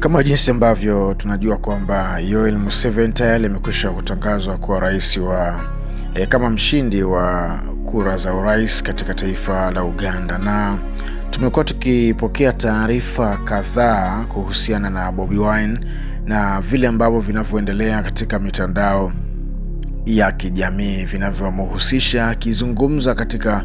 Kama jinsi ambavyo tunajua kwamba Yoweri Museveni tayari amekwisha kutangazwa kuwa rais wa kama mshindi wa kura za urais katika taifa la Uganda, na tumekuwa tukipokea taarifa kadhaa kuhusiana na Bobi Wine na vile ambavyo vinavyoendelea katika mitandao ya kijamii vinavyomhusisha akizungumza katika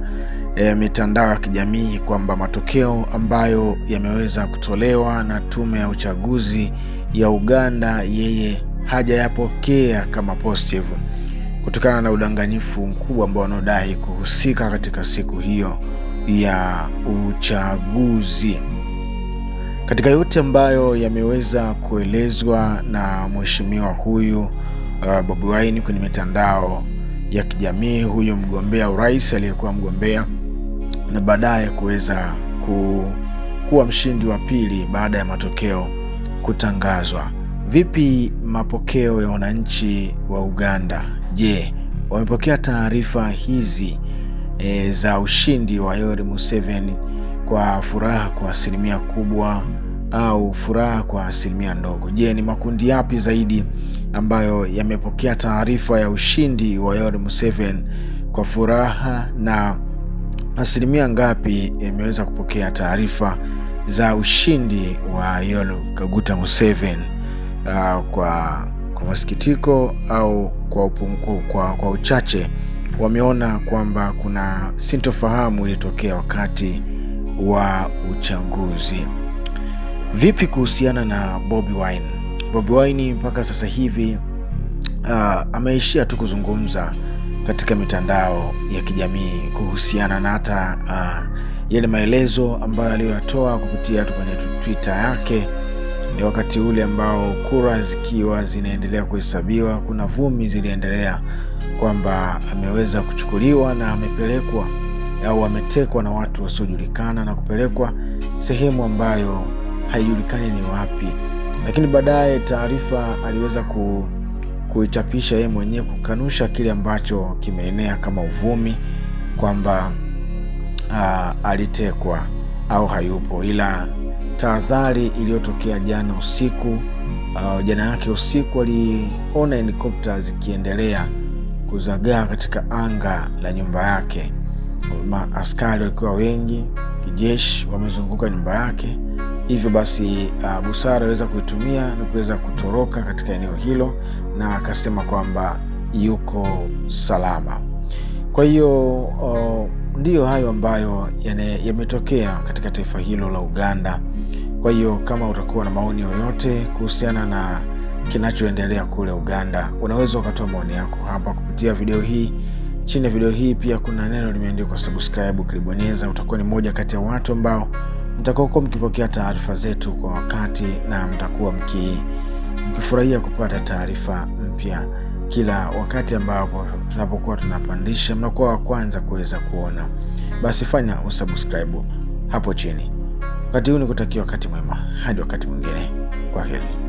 mitandao ya kijamii kwamba matokeo ambayo yameweza kutolewa na tume ya uchaguzi ya Uganda yeye hajayapokea kama positive kutokana na udanganyifu mkubwa ambao wanadai kuhusika katika siku hiyo ya uchaguzi. Katika yote ambayo yameweza kuelezwa na mheshimiwa huyu Bobi Wine kwenye mitandao ya kijamii, huyu mgombea urais aliyekuwa mgombea na baadaye kuweza kuwa mshindi wa pili baada ya matokeo kutangazwa. Vipi mapokeo ya wananchi wa Uganda? Je, wamepokea taarifa hizi za ushindi wa Yoweri Museveni kwa furaha kwa asilimia kubwa au furaha kwa asilimia ndogo? Je, ni makundi yapi zaidi ambayo yamepokea taarifa ya ushindi wa Yoweri Museveni kwa furaha, na asilimia ngapi imeweza kupokea taarifa za ushindi wa Yoweri Kaguta Museveni kwa masikitiko au kwa uchache wameona kwamba kuna sintofahamu ilitokea wakati wa uchaguzi? Vipi kuhusiana na Bobi Wine? Bobi Wine mpaka sasa hivi ameishia tu kuzungumza katika mitandao ya kijamii kuhusiana na hata yale maelezo ambayo aliyoyatoa kupitia tu kwenye Twitter yake ni wakati ule ambao kura zikiwa zinaendelea kuhesabiwa. Kuna vumi ziliendelea kwamba ameweza kuchukuliwa na amepelekwa au ametekwa na watu wasiojulikana na kupelekwa sehemu ambayo haijulikani ni wapi, lakini baadaye taarifa aliweza kuichapisha yeye mwenyewe kukanusha kile ambacho kimeenea kama uvumi kwamba alitekwa au hayupo. Ila tahadhari iliyotokea jana yake usiku aliona helikopta zikiendelea kuzagaa katika anga la nyumba yake. Askari walikuwa wengi kijeshi wamezunguka nyumba yake, hivyo basi busara aliweza kuitumia na kuweza kutoroka katika eneo hilo, na akasema kwamba yuko salama. Kwa hiyo ndiyo hayo ambayo yametokea katika taifa hilo la Uganda. Kwa hiyo kama utakuwa na maoni yoyote kuhusiana na kinachoendelea kule Uganda, unaweza ukatoa maoni yako hapa kupitia video hii. Chini ya video hii pia kuna neno limeandikwa subscribe, ukilibonyeza utakuwa ni moja kati ya watu ambao mtakuwa mkipokea taarifa zetu kwa wakati, na mtakuwa mkifurahia kupata taarifa mpya kila wakati ambapo tunapokuwa tunapandisha, mnakuwa wa kwanza kuweza kuona. Basi fanya usubscribe hapo chini. Wakati huu nikutakia wakati mwema hadi wakati mwingine. Kwaheri.